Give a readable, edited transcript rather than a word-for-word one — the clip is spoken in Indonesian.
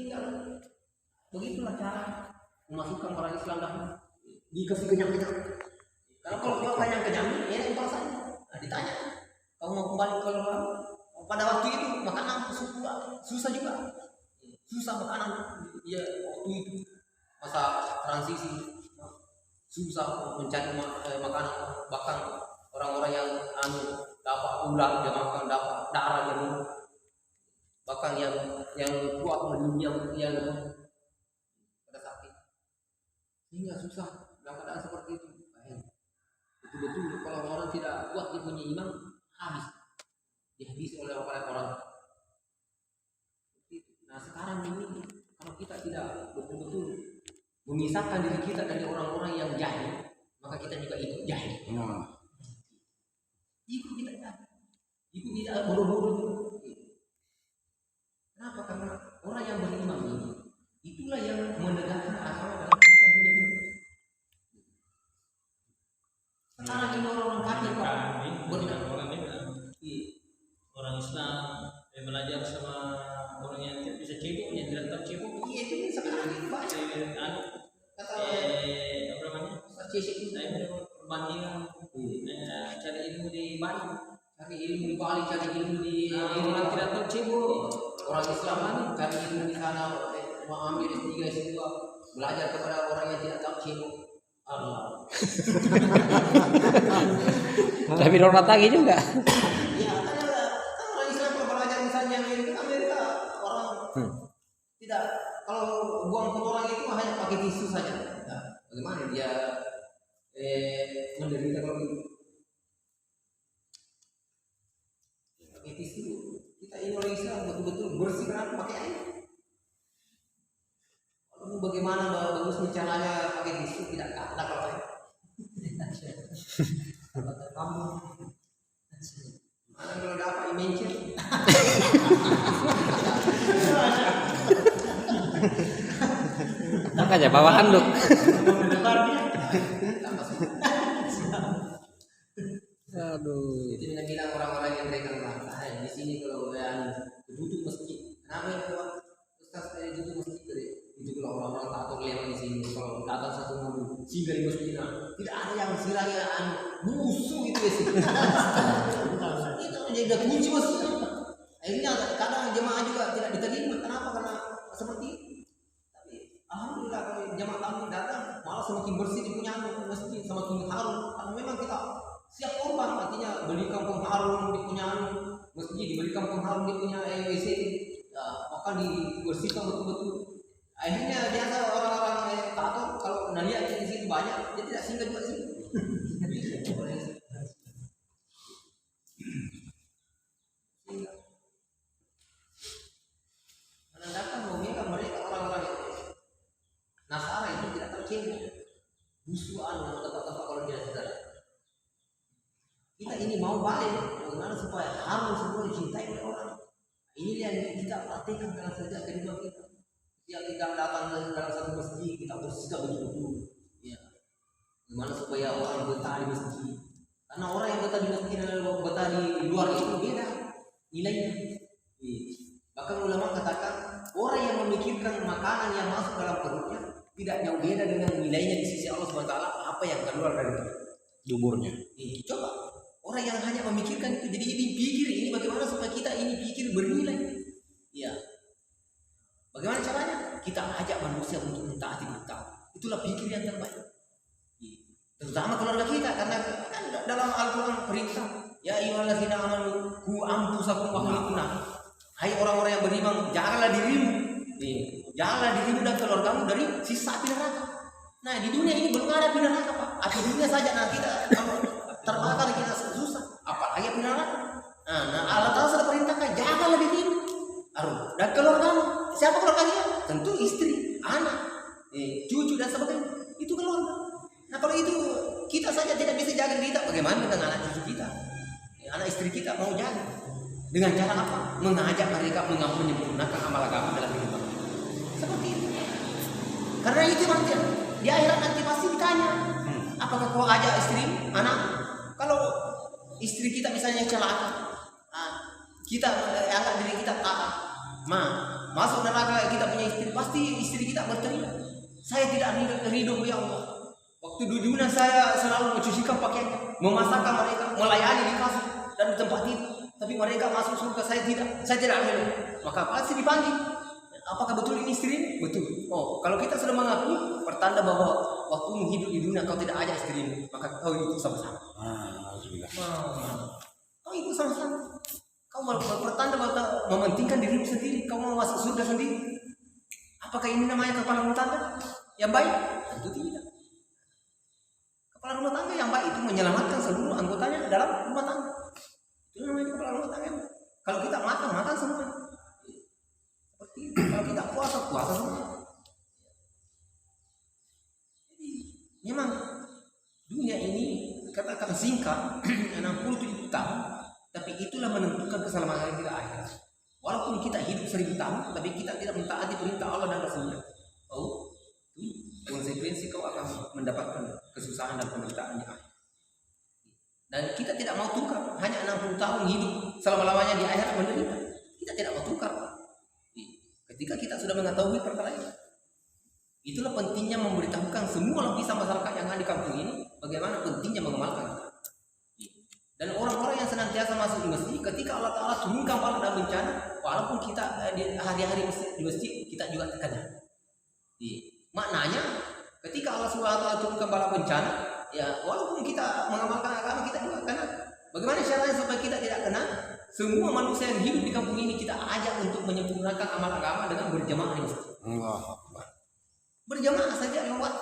tinggal. Begitulah cara memasukkan orang Islam dalam dikasih kenyang-kenyang. Karena kalau dia kenyang-kenyang, ya itu rasanya. Nah, ditanya, kamu mau kembali ke orang? Pada waktu itu makanan susah juga, susah makanan. Ya waktu itu masa transisi susah mencari makanan, bahkan orang-orang yang dapat ular dia makan, dapat darah dia minum, bahkan yang kuat mendiam yang pada saat itu sehingga susah dalam keadaan seperti itu. Betul-betul kalau orang tidak kuat dia punya iman, habis dihabisi oleh orang. Nah sekarang ini kalau kita tidak betul-betul memisahkan diri kita dari orang-orang yang jahil, maka kita juga ikut jahil. Ikut kita bodoh-bodoh. Kenapa? Karena orang yang beriman ini itulah yang menegakkan agama dalam kehidupan dunia ini. Sekarang ini orang-orang kafir orang Islam yang belajar sama orang yang tidak bisa cebok, yang tidak tahu cebok. Iya itu sekarang ini banyak. Apa namanya? Perbandingan. Cari ilmu di Bali, cari ilmu di orang tidak tahu cebok. Orang Islam cari ilmu di sana, mengambil S3, S2, belajar kepada orang yang tidak tahu cebok. Allah. Tapi orang lagi juga. Iya, kan orang Islam kalau belajar misalnya Amerika orang tidak, kalau buang kotoran itu hanya pakai tisu saja. Nah, bagaimana dia menderita kalau itu? Pakai tisu. Kita Indonesia betul-betul bersihkan pakai air. Lalu bagaimana bagusnya caranya pakai tisu tidak ada kalau saya. Kamu mana kalau dapat image Makanya bawa handuk. Aduh. Itu yang bilang orang-orang yang mereka di sini kalau yang duduk masjid. Kenapa ya Ustaz saya duduk masjid itu kalau orang-orang tak tahu lewat di sini kalau datang satu mobil singgah di masjid tidak ada yang silanya musuh itu ya sih. Itu menjadi kunci masjid. Akhirnya kadang jemaah juga tidak diterima. Kenapa? Karena seperti itu. Tapi alhamdulillah kalau jemaah kami datang malah semakin bersih di punya masjid, semakin harum. Karena memang kita siap korban, artinya berikan pengharum di punya masjid, diberikan pengharum di punya WC, maka dibersihkan betul-betul. Akhirnya biasa orang-orang tak tahu kalau lihat di sini banyak, dia tidak singgah juga sini. Menandakan bahwa mereka orang-orang yang Nasara itu tidak tercibuk busuan yang tempat-tempat kalau dia saudara. Kita ini mau balik, bagaimana supaya harum semua dicintai oleh orang. Ini yang kita praktikkan dalam setiap kehidupan kita. Setiap kita datang dalam satu masjid, kita bersikap betul-betul. Ya. Bagaimana supaya orang betah di masjid. Karena orang yang betah di masjid dan betah di luar itu beda nilainya. Bahkan ulama katakan orang yang memikirkan makanan yang masuk dalam perutnya tidak jauh beda dengan nilainya di sisi Allah SWT apa yang keluar dari Duburnya. Coba. Orang yang hanya memikirkan itu, jadi ini pikir ini bagaimana supaya kita ini pikir bernilai. Ya. Bagaimana caranya? Kita ajak manusia untuk mentaati kita. Itulah pikir yang terbaik. Terutama keluarga kita, karena kan dalam Al-Quran perintah, ya ayyuhallazina amanu qu anfusakum wa ahlikum nar. Hai orang-orang yang beriman, jagalah dirimu. Jagalah dirimu dan keluargamu dari sisa api neraka. Nah, di dunia ini belum ada api neraka, Pak. Api dunia saja kita terbakar kita susah, apalagi api neraka. Nah, Allah Taala sudah perintahkan jagalah dirimu dan keluargamu. Siapa keluarganya? Tentu istri, anak, cucu dan sebagainya. Itu keluarga. Nah, kalau itu kita saja tidak bisa jaga kita, bagaimana dengan anak cucu kita, anak istri kita mau jaga? Dengan cara apa? Mengajak mereka menyempurnakan amal agama dalam kehidupan. Seperti itu. Karena itu nanti di akhirat nanti pasti ditanya, apakah kau ajak istri, anak? Kalau istri kita misalnya celaka, kita anggap diri kita taat, masuk neraka kita punya istri, pasti istri kita berteriak, saya tidak ridho ya Allah. Waktu di dunia saya selalu mencucikan pakaiannya, memasakkan mereka, melayani di kasur dan di tempat tidur. Tapi mereka masuk surga, saya tidak ridho. Maka pasti dipanggil. Apakah betul ini istri? Betul. Oh, kalau kita sudah mengakui, pertanda bahwa waktu hidup di dunia kau tidak ajak istri, maka kau ikut sama-sama. Kau ikut sama-sama. Kau pertanda bahwa mementingkan dirimu sendiri, kau mau masuk surga sendiri. Apakah ini namanya kepala rumah tangga yang baik? Tentu tidak. Kepala rumah tangga yang baik itu menyelamatkan seluruh anggotanya dalam rumah tangga. Itu namanya kepala rumah tangga. Kalau kita makan semua. Seperti itu. Kalau kita puasa semua. Jadi memang dunia ini katakan singkat 67 tahun, tapi itulah menentukan keselamatan kita akhir. Walaupun kita hidup 1000 tahun, tapi kita tidak mentaati perintah Allah dan Rasulnya. Oh, konsekuensi kau akan mendapatkan kesusahan dan penderitaan di akhir. Dan kita tidak mau tukar, hanya 60 tahun hidup selama-lamanya di akhirat menderita. Kita tidak mau tukar. Ketika kita sudah mengetahui perkara ini, itulah pentingnya memberitahukan semua lapisan masyarakat yang ada di kampung ini bagaimana pentingnya mengamalkan. Dan orang-orang yang senantiasa masuk di masjid, ketika Allah Ta'ala turunkan bala dan bencana, walaupun kita di hari-hari di masjid, kita juga terkena. Maknanya, ketika Allah SWT turunkan bala bencana, ya walaupun kita mengamalkan agama, kita juga kena. Bagaimana caranya supaya kita tidak kena? Semua manusia yang hidup di kampung ini kita ajak untuk menyempurnakan amal agama dengan berjamaah di masjid. Berjamaah saja lewat